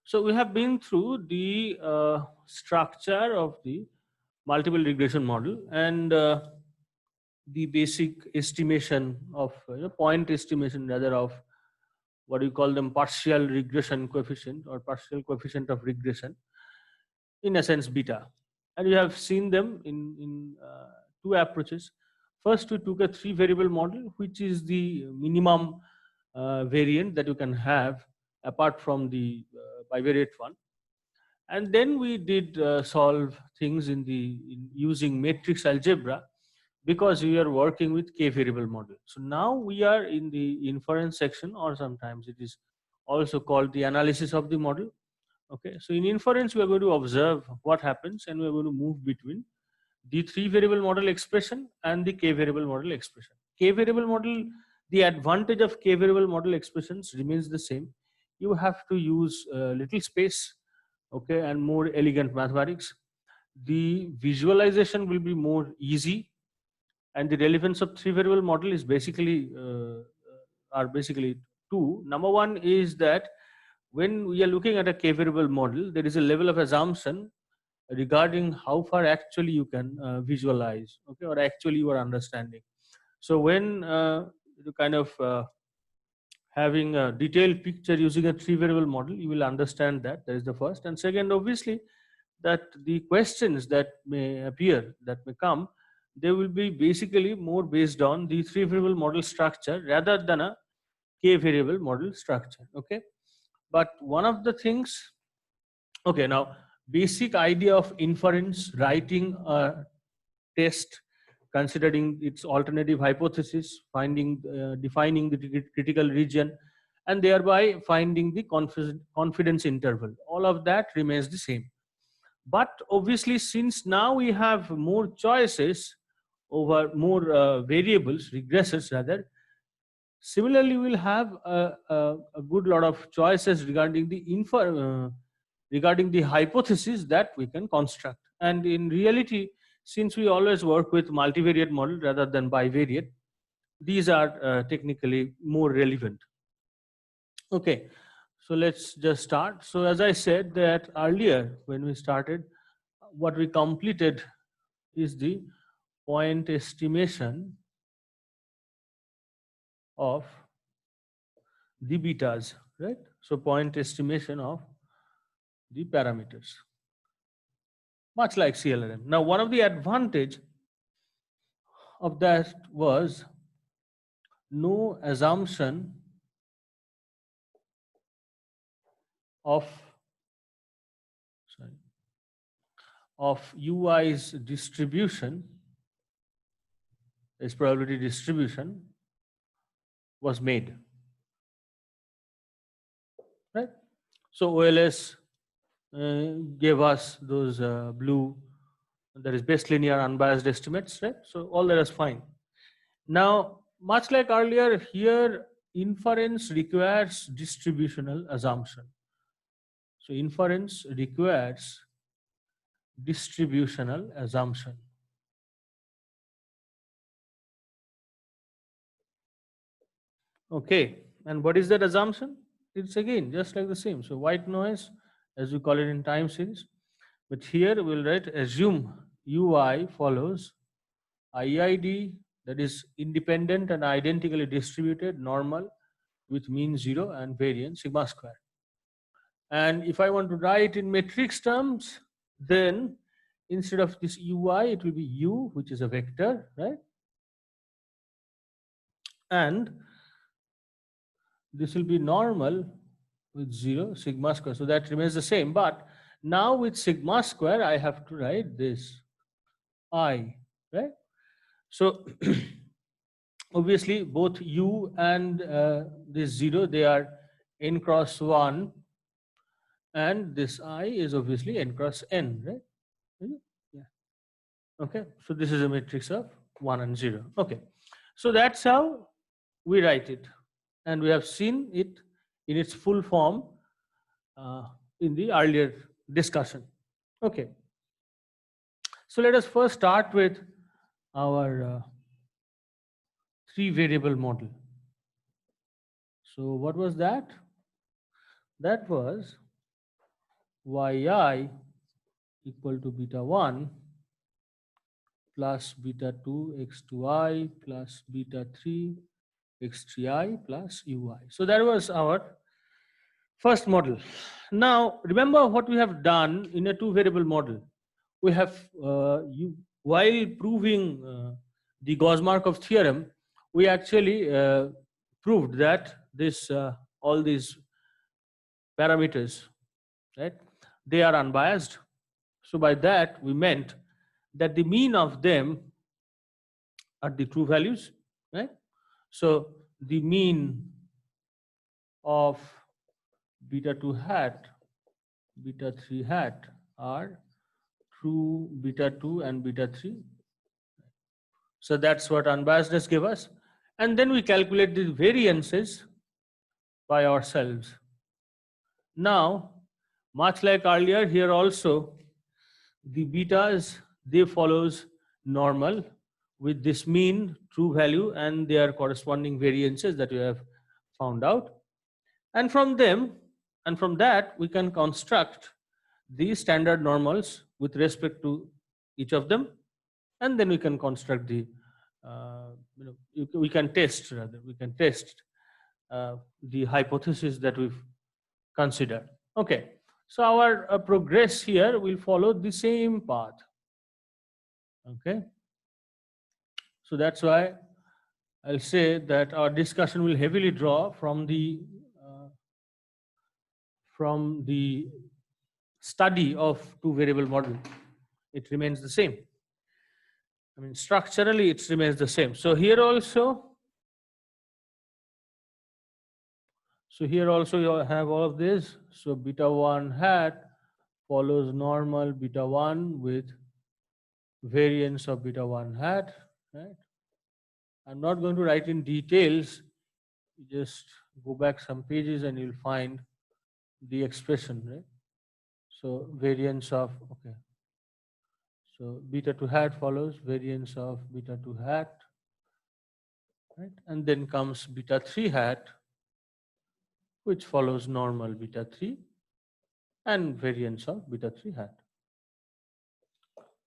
So we have been through the structure of the multiple regression model and the basic estimation of point estimation rather of what you call them partial regression coefficient or partial coefficient of regression, in a sense beta. And you have seen them in two approaches. First, we took a three variable model, which is the minimum variant that you can have apart from the bivariate one. And then we did solve things in using matrix algebra, because we are working with k variable model. So now we are in the inference section, or sometimes it is also called the analysis of the model. Okay, so in inference we are going to observe what happens, and we are going to move between the three variable model expression and the k variable model expression. K variable model, the advantage of k variable model expressions remains the same. You have to use little space, okay, and more elegant mathematics. The visualization will be more easy, and the relevance of three variable model is basically are basically two. Number one is that when we are looking at a k variable model, there is a level of assumption regarding how far actually you can visualize, okay, or actually you are understanding. So when you kind of having a detailed picture using a three variable model, you will understand that. That is the first. And second, obviously, that the questions that may appear, that may come, they will be basically more based on the three variable model structure rather than a k variable model structure. Okay, but one of the things, okay, now basic idea of inference, writing a test considering its alternative hypothesis, finding defining the critical region, and thereby finding the confidence interval, all of that remains the same. But obviously, since now we have more choices over more variables, regressors rather, similarly we'll have a good lot of choices regarding the regarding the hypothesis that we can construct. And in reality, since we always work with multivariate model rather than bivariate, these are technically more relevant. Okay, so let's just start. So as I said that earlier when we started, what we completed is the point estimation of the betas, right? So point estimation of the parameters, much like CLRM. Now, one of the advantage of that was no assumption of sorry, of UI's distribution, its probability distribution was made, right? So OLS gave us those blue, that is best linear unbiased estimates, right? So all that is fine. Now, much like earlier, here inference requires distributional assumption. So inference requires distributional assumption. Okay, and what is that assumption? It's again just like the same. So white noise, as we call it in time series, but here we'll write assume UI follows IID, that is independent and identically distributed normal with mean 0 and variance sigma square. And if I want to write in matrix terms, then instead of this UI, it will be U, which is a vector, right? And this will be normal with 0 sigma square. So that remains the same. But now with sigma square, I have to write this I, right? So obviously both U and this 0, they are n cross 1, and this I is obviously n cross n, right? Yeah. Okay, so this is a matrix of 1 and 0. Okay, so that's how we write it, and we have seen it in its full form in the earlier discussion. Okay, so let us first start with our three variable model. So what was that? That was yi equal to beta 1 plus beta 2 x2I plus beta 3 x3I plus ui. So that was our first model. Now remember what we have done in a two variable model. We have while proving the Gauss-Markov theorem, we actually proved that this all these parameters, right, they are unbiased. So by that we meant that the mean of them are the true values, right? So the mean of beta 2 hat, beta 3 hat are true beta 2 and beta 3. So that's what unbiasedness give us. And then we calculate the variances by ourselves. Now, much like earlier, here also the betas, they follows normal with this mean true value and their corresponding variances that we have found out. And from them, and from that, we can construct these standard normals with respect to each of them, and then we can construct the we can test, rather we can test the hypothesis that we've considered. Okay, so our progress here will follow the same path. Okay, so that's why I'll say that our discussion will heavily draw from the study of two variable model. It remains the same. I mean, structurally it remains the same. So here also you have all of this. So beta 1 hat follows normal beta 1 with variance of beta 1 hat, right? I'm not going to write in details. You just go back some pages and you'll find the expression, right? So variance of, okay. So beta 2 hat follows variance of beta 2 hat, right? And then comes beta 3 hat, which follows normal beta 3 and variance of beta 3 hat.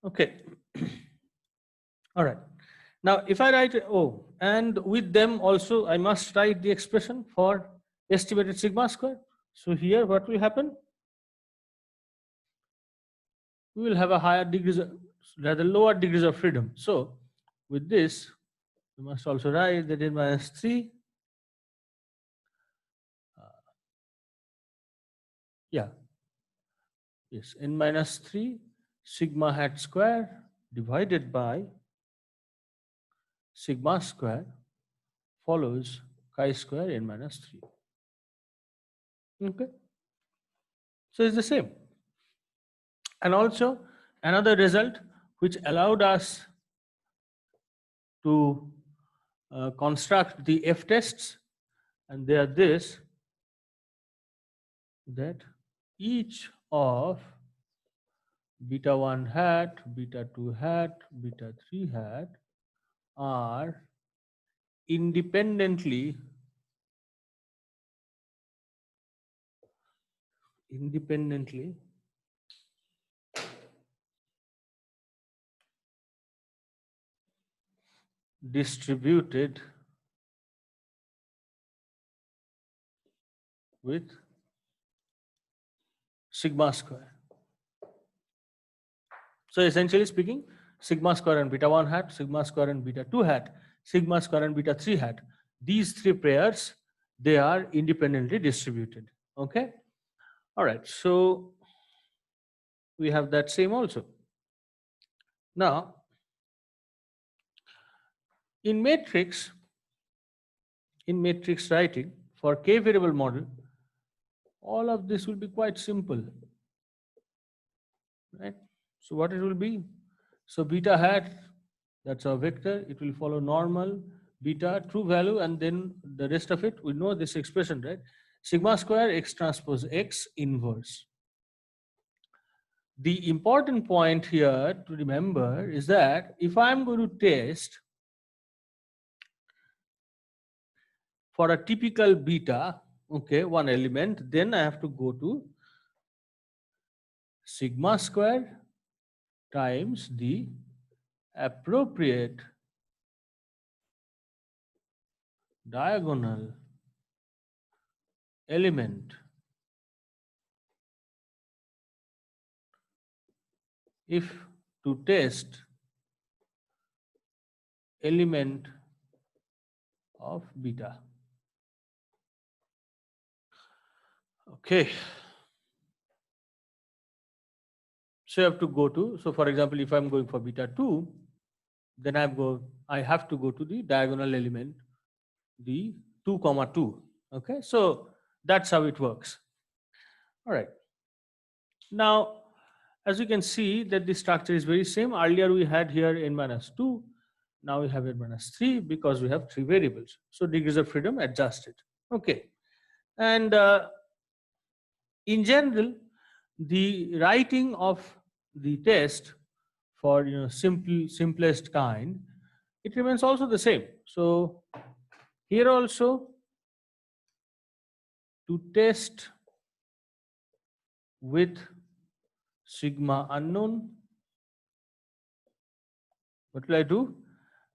Okay. All right. Now, if I write, oh, and with them also, I must write the expression for estimated sigma square. So here, what will happen? We will have a higher degrees, rather lower degrees of freedom. So with this, we must also write that n minus 3. Yeah. Yes, n minus 3 sigma hat square divided by sigma square follows chi square n minus 3. Okay. So it's the same. And also another result which allowed us to construct the F tests, and they are this, that each of beta 1 hat, beta 2 hat, beta 3 hat are independently distributed with sigma square. So essentially speaking, sigma square and beta 1 hat, sigma square and beta 2 hat, sigma square and beta 3 hat, these three pairs, they are independently distributed. Okay. All right. So we have that same also. Now, in matrix writing for k variable model, all of this will be quite simple, right? So what it will be? So beta hat, that's our vector. It will follow normal, beta, true value, and then the rest of it, we know this expression, right? Sigma square x transpose x inverse. The important point here to remember is that if I'm going to test for a typical beta, okay, one element, then I have to go to sigma square times the appropriate diagonal element if to test element of beta. Okay. So you have to go to, so for example, if I'm going for beta 2, then I have to go to the diagonal element, the 2 comma 2. Okay, so that's how it works. All right. Now, as you can see that the structure is very same. Earlier we had here n minus 2. Now we have n minus 3 because we have 3 variables. So degrees of freedom adjusted. Okay. And in general, the writing of the test for simplest kind, it remains also the same. So here also, to test with sigma unknown, what will I do?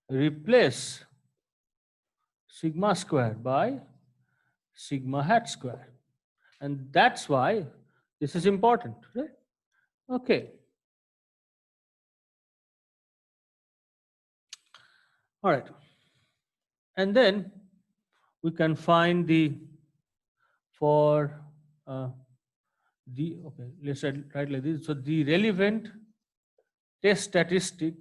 Replace sigma square by sigma hat square. And that's why this is important, right? Okay. All right. And then we can find the okay, let's write like this. So the relevant test statistic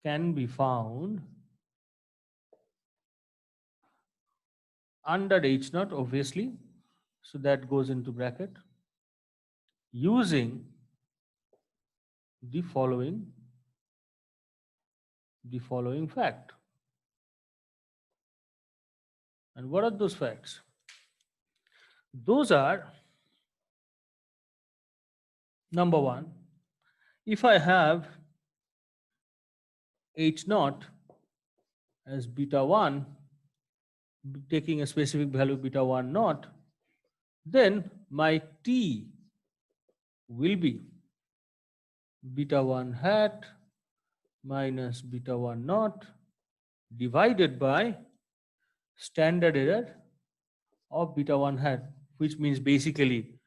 can be found under H naught, obviously. So that goes into bracket using the following fact. And what are those facts? Those are, number one, if I have H naught as beta 1, taking a specific value beta 1 naught, then my T will be beta 1 hat minus beta 1 naught divided by standard error of beta 1 hat, which means basically,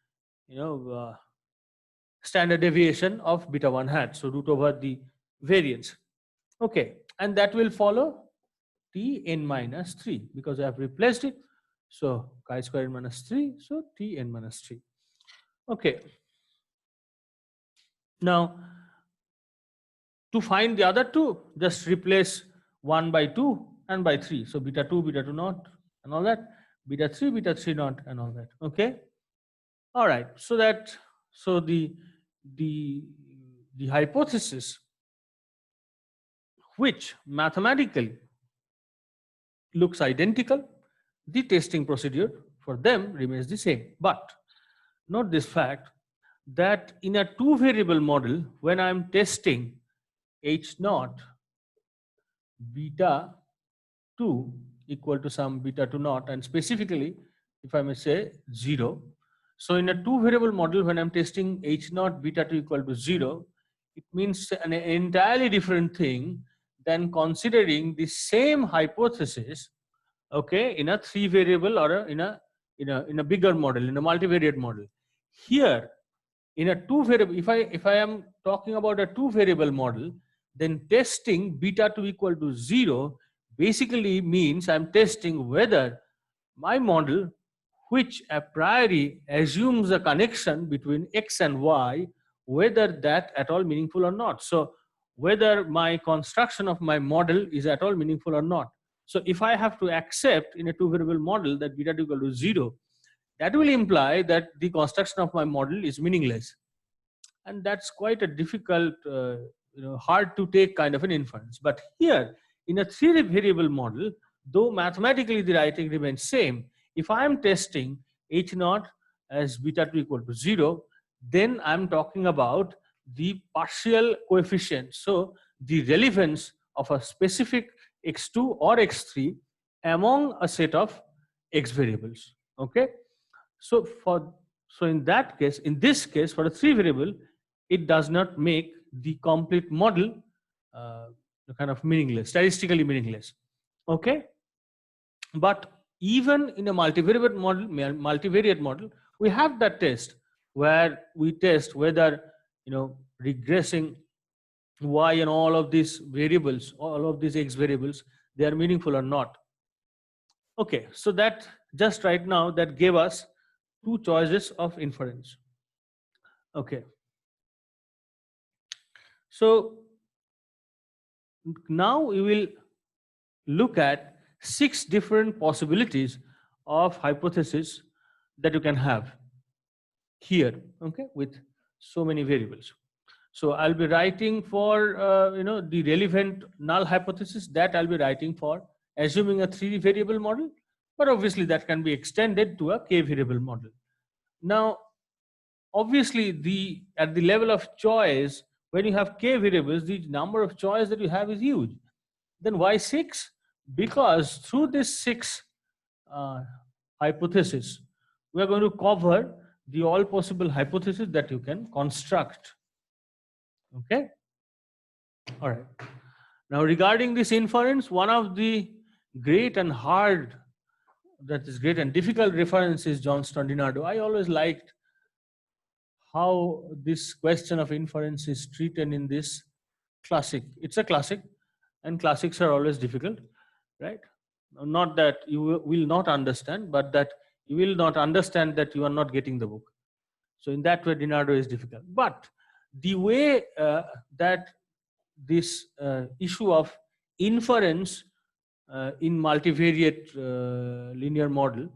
standard deviation of beta 1 hat. So root over the variance. Okay, and that will follow T n minus 3 because I have replaced it. So chi square n minus 3, so T n minus 3. Okay. Now, to find the other two, just replace 1 by 2 and by 3. So beta 2 naught and all that, beta 3 naught and all that. Okay. All right. So the hypothesis which mathematically looks identical, the testing procedure for them remains the same. But note this fact that in a 2 variable model, when I'm testing H naught beta 2 equal to some beta 2 naught, and specifically if I may say 0. So in a 2 variable model, when I'm testing H naught beta 2 equal to 0, it means an entirely different thing than considering the same hypothesis, okay, in a 3 variable or in a bigger model, in a multivariate model. Here in a 2 variable, if I am talking about a 2 variable model, then testing beta 2 equal to 0 basically means I'm testing whether my model, which a priori assumes a connection between x and y, whether that at all meaningful or not. So whether my construction of my model is at all meaningful or not. So if I have to accept in a 2 variable model that beta 2 equal to 0, that will imply that the construction of my model is meaningless. And that's quite a difficult, hard to take kind of an inference. But here in a 3 variable model, though mathematically the writing remains same, if I am testing H naught as beta 2 equal to 0, then I'm talking about the partial coefficient. So the relevance of a specific x2 or x3 among a set of x variables. Okay. So in that case, in this case, for a 3 variable, it does not make the complete model uh, kind of meaningless, statistically meaningless. Okay, but even in a multivariate model, we have that test where we test whether regressing y and all of these variables, all of these x variables, they are meaningful or not. Okay, so that just right now that gave us two choices of inference. Okay, so now we will look at 6 different possibilities of hypothesis that you can have here, okay, with so many variables. So I'll be writing for the relevant null hypothesis, that I'll be writing for assuming a 3 variable model, but obviously that can be extended to a k variable model. Now obviously at the level of choice, when you have k variables, the number of choice that you have is huge. Then why 6? Because through this 6 hypothesis, we are going to cover the all possible hypotheses that you can construct. Okay, all right. Now regarding this inference, one of the great and difficult reference is Johnston DiNardo. I always liked how this question of inference is treated in this classic. It's a classic, and classics are always difficult, right? Not that you will not understand, but that you will not understand that you are not getting the book. So in that way, DiNardo is difficult. But the way that this issue of inference in multivariate linear model,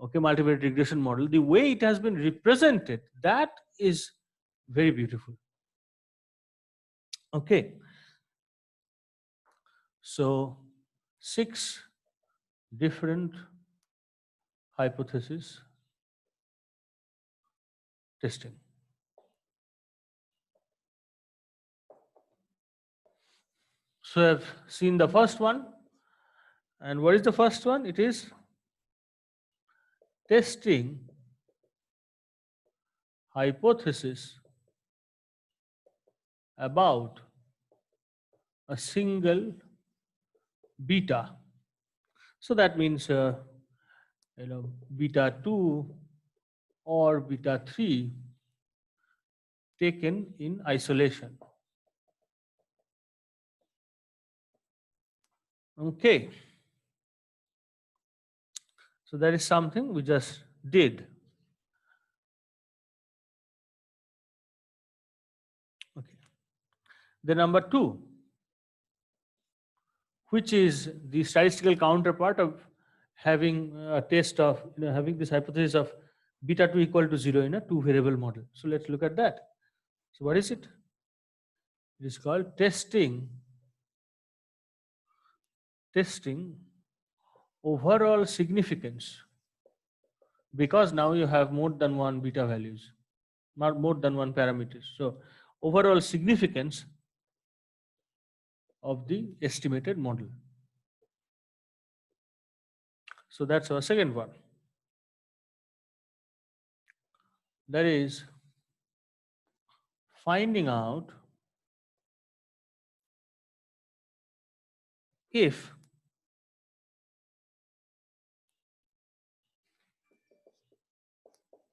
okay, multivariate regression model, the way it has been represented, that is very beautiful. Okay, so 6 different hypothesis testing. So I've seen the first one, and what is the first one? It is testing hypothesis about a single beta. So that means beta 2 or beta 3 taken in isolation. Okay, so that is something we just did. Okay, the number 2, which is the statistical counterpart of having a test of having this hypothesis of beta 2 equal to 0 in a 2 variable model. So let's look at that. So what is it? It is called testing overall significance, because now you have more than one beta values, not more than one parameters. So overall significance of the estimated model. So that's our second one. That is finding out if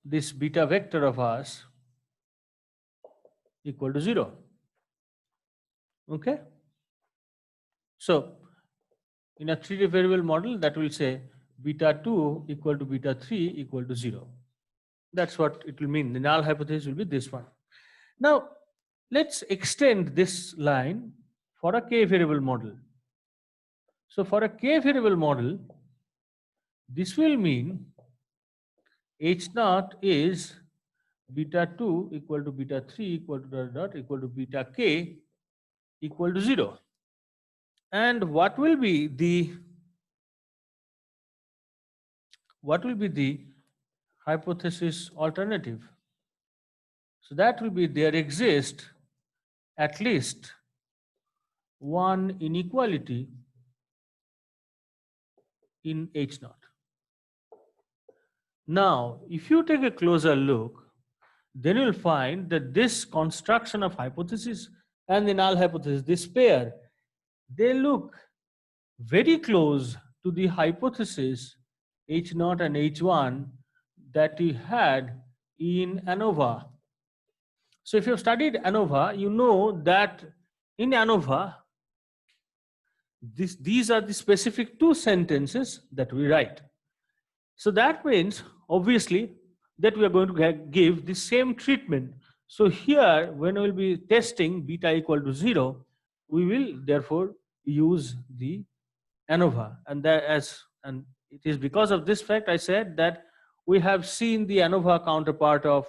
this beta vector of ours equal to 0. Okay. So in a 3D variable model, that will say beta 2 equal to beta 3 equal to 0. That's what it will mean. The null hypothesis will be this one. Now let's extend this line for a k variable model. So for a k variable model, this will mean H naught is beta 2 equal to beta 3 equal to dot equal to beta k equal to 0. And what will be the hypothesis alternative? So that will be there exists at least one inequality in H naught. Now, if you take a closer look, then you'll find that this construction of hypothesis and the null hypothesis, this pair, they look very close to the hypothesis H0 and H1 that we had in ANOVA. So if you've studied ANOVA, you know that in ANOVA, these are the specific two sentences that we write. So that means, obviously, that we are going to give the same treatment. So here, when we will be testing beta equal to 0, we will therefore use the ANOVA. And it is because of this fact I said that we have seen the ANOVA counterpart of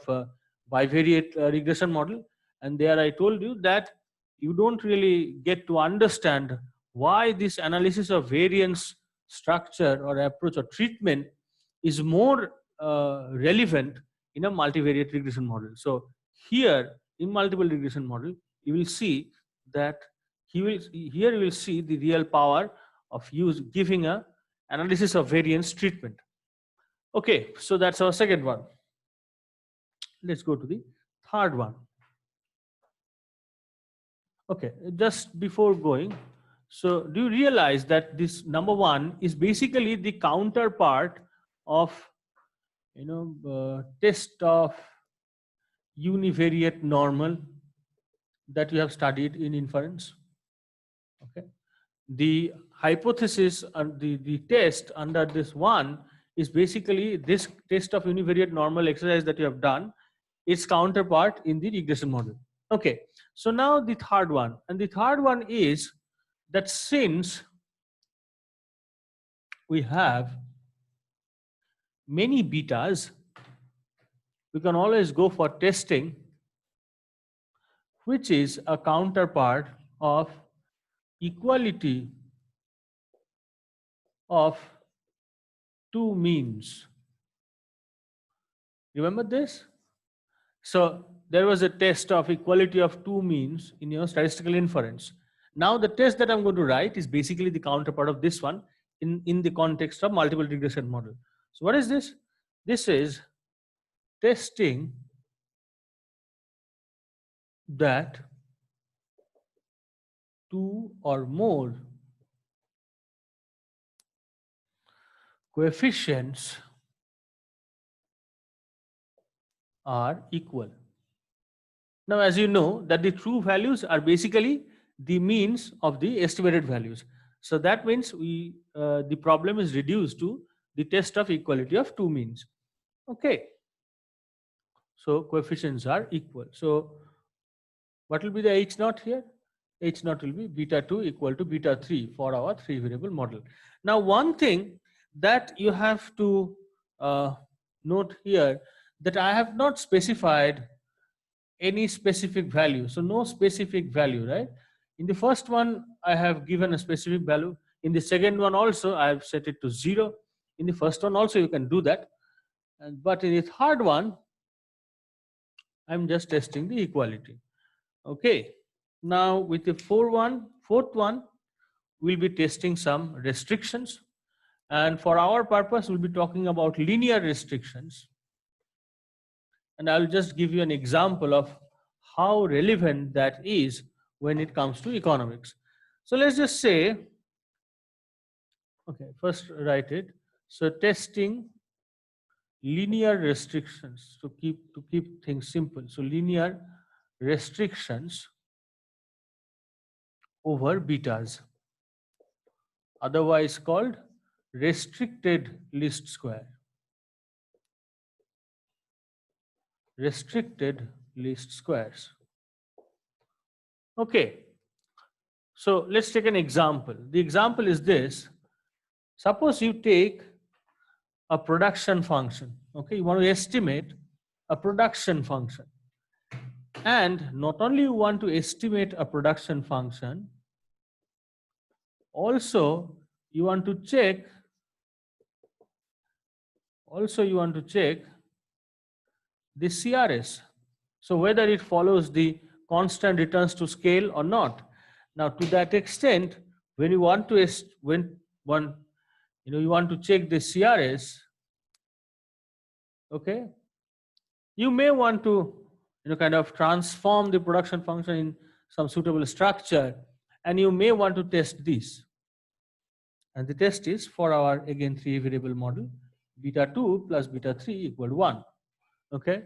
bivariate regression model. And there I told you that you don't really get to understand why this analysis of variance structure or approach or treatment is more relevant in a multivariate regression model. So here in multiple regression model, you will see that here you will see the real power of giving a analysis of variance treatment. Okay, so that's our second one. Let's go to the third one. Okay, just before going, so do you realize that this number one is basically the counterpart of test of univariate normal that you have studied in inference? Okay, the hypothesis and the test under this one is basically this test of univariate normal exercise that you have done, its counterpart in the regression model. Okay, so now the third one, and the third one is that since we have many betas, we can always go for testing which is a counterpart of equality of two means. Remember this? So there was a test of equality of two means in your statistical inference. Now the test that I'm going to write is basically the counterpart of this one in the context of multiple regression model. So what is this? This is testing that two or more coefficients are equal. Now, as you know, that the true values are basically the means of the estimated values. So that means the problem is reduced to the test of equality of two means. Okay. So coefficients are equal. So what will be the H naught here? H naught will be beta 2 equal to beta 3 for our three variable model. Now, one thing that you have to note here, that I have not specified any specific value. So no specific value, right? In the first one, I have given a specific value. In the second one also, I have set it to 0. In the first one also, you can do that. But in the third one, I'm just testing the equality. Okay. Now with the fourth one, we'll be testing some restrictions. And for our purpose, we'll be talking about linear restrictions. And I'll just give you an example of how relevant that is when it comes to economics. So let's just say, okay, first write it. So testing linear restrictions to keep things simple. So linear restrictions over betas, otherwise called restricted least square. Restricted least squares. Okay, so let's take an example. The example is this. Suppose you take a production function. Okay, you want to estimate a production function. And not only you want to estimate a production function, also you want to check the CRS. So whether it follows the constant returns to scale or not. Now to that extent, when you want to you want to check the CRS, Okay, you may want to kind of transform the production function in some suitable structure, and you may want to test this. And the test is for our, again, three variable model, beta 2 plus beta 3 equal 1. Okay,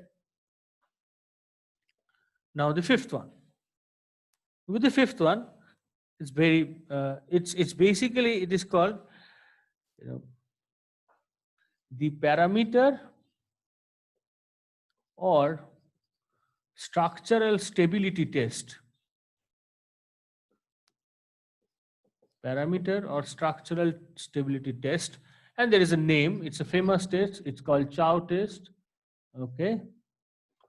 now the fifth one. With the fifth one, it's very it's basically, it is called the parameter or structural stability test. Parameter or structural stability test, and there is a name. It's a famous test. It's called Chow test. Okay,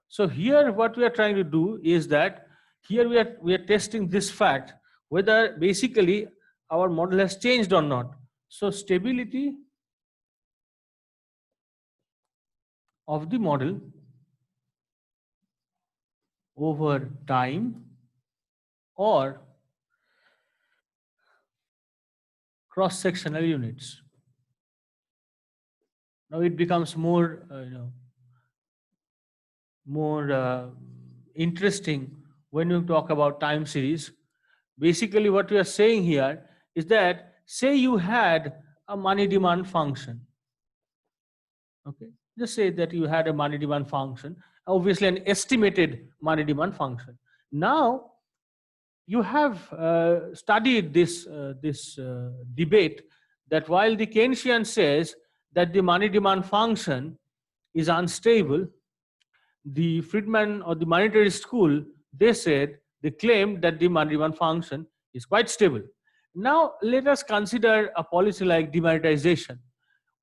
so here what we are trying to do is that here we are testing this fact, whether basically our model has changed or not. So stability of the model over time or cross-sectional units. Now it becomes more more interesting when you talk about time series. Basically what we are saying here is that, say you had a money demand function. Okay, just say that you had a money demand function, obviously an estimated money demand function. Now you have studied this debate that while the Keynesian says that the money demand function is unstable, the Friedman or the monetary school, they claimed that the money demand function is quite stable. Now let us consider a policy like demonetization.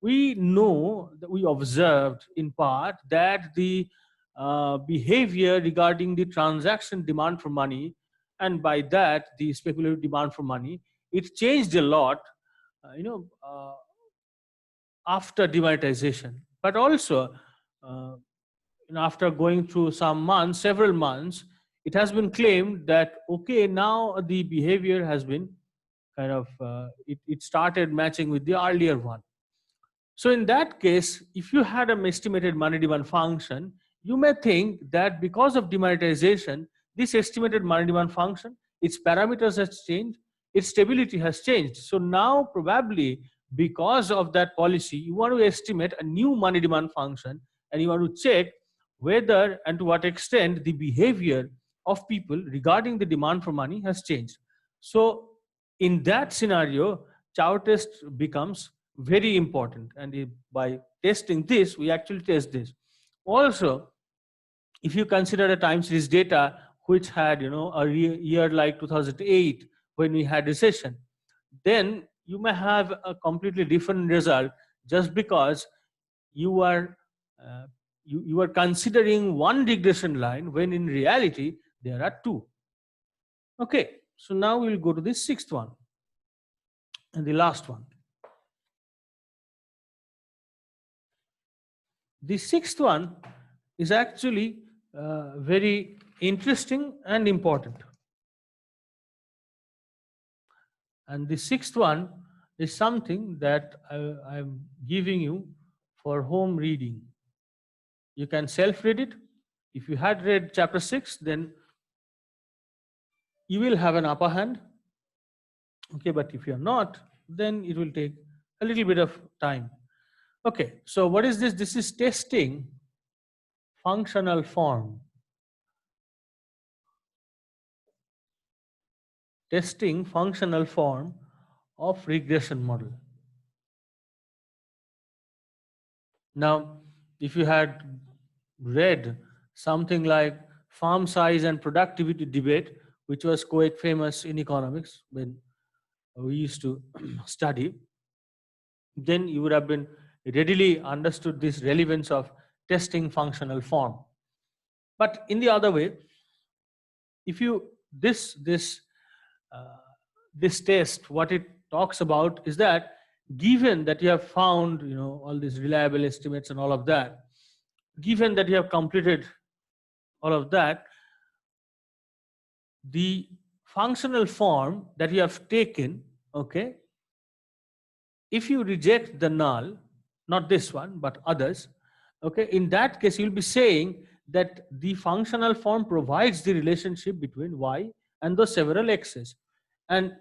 We know that we observed in part that the behavior regarding the transaction demand for money, and by that the speculative demand for money, it changed a lot after demonetization, but also uh, after going through some months, several months, it has been claimed that okay, now the behavior has been kind of it started matching with the earlier one. So in that case, if you had an estimated money demand function, you may think that because of demonetization, this estimated money demand function, its parameters has changed, its stability has changed. So now probably because of that policy, you want to estimate a new money demand function, and you want to check whether and to what extent the behavior of people regarding the demand for money has changed. So in that scenario, Chow test becomes very important, and by testing this we actually test this. Also, if you consider a time series data which had a year like 2008 when we had recession, then you may have a completely different result, just because you are uh, you are considering one regression line when in reality there are two. Okay, so now we'll go to the sixth one and the last one. The sixth one is actually very interesting and important. And the sixth one is something that I'm giving you for home reading. You can self-read it. If you had read chapter 6, then you will have an upper hand. Okay, but if you're not, then it will take a little bit of time. Okay, so what is this? This is testing functional form. Testing functional form of regression model. Now, if you had read something like farm size and productivity debate, which was quite famous in economics when we used to study, then you would have been readily understood this relevance of testing functional form. But in the other way, if you uh, this test, what it talks about is that given that you have found all these reliable estimates and all of that, given that you have completed all of that, the functional form that you have taken, okay, if you reject the null, not this one but others, Okay, in that case, you'll be saying that the functional form provides the relationship between y and the several x's. And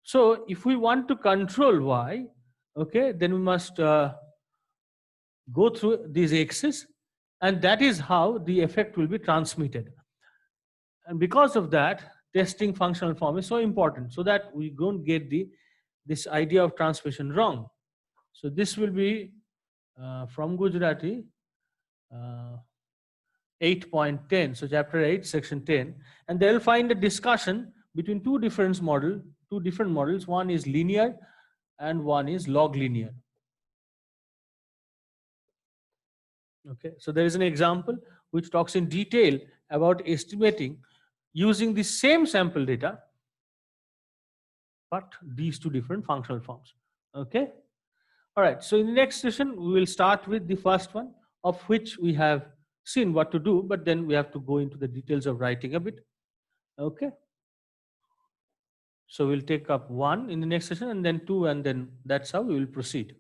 so if we want to control y, okay, then we must go through these x's, and that is how the effect will be transmitted. And because of that, testing functional form is so important, so that we don't get this idea of transmission wrong. So this will be from Gujarati 8.10, so chapter 8 section 10, and they'll find a discussion between two different models. One is linear and one is log linear. Okay, so there is an example which talks in detail about estimating using the same sample data, but these two different functional forms. Okay, all right, so in the next session we will start with the first one, of which we have seen what to do, but then we have to go into the details of writing a bit. Okay, so we'll take up one in the next session, and then two, and then that's how we will proceed.